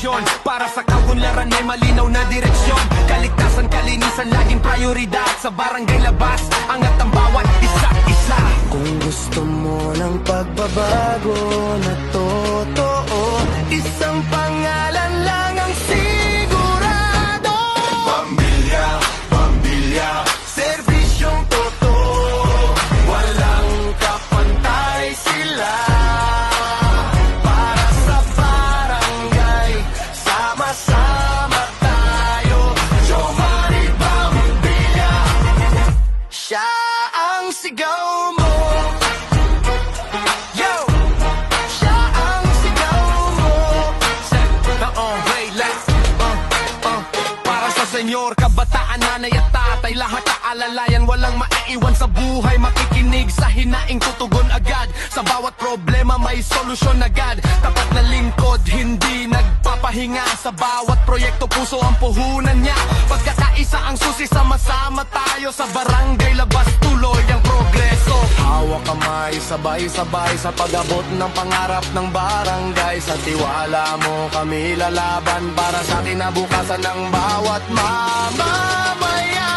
misyon. Para sa kaunlaran may malinaw na direksyon. Kaligtasan, kalinisan, laging prioridad. Sa barangay labas, angat ang bawat isa't isa. Kung gusto mo ng pagbabago na totoo, isang pangalan lang ang sigurado. Pamilya, pamilya, Serbisyong totoo, walang kapantay sila. Para sa barangay, sama-sama tayo. Jomari Pamilya, siya ang sigaw mo. Yo, siya ang sigaw mo. wait, let's para sa senyor, kabataan, nanay at tatay, lahat aalalayan, walang maiiwan sa buhay. Makikinig sa hinaing tutugon agad. Sa bawat problema may solusyon agad. Tapat na lingkod, hindi nagpapahinga. Sa bawat proyekto, puso ang puhunan niya. Pagkakaisa ang susi, sama-sama tayo. Sa barangay labas, tuloy ang progreso. Hawak kamay, sabay-sabay sa pag-abot ng pangarap ng barangay. Sa tiwala mo kami lalaban para sa kinabukasan ng bawat mamamayan.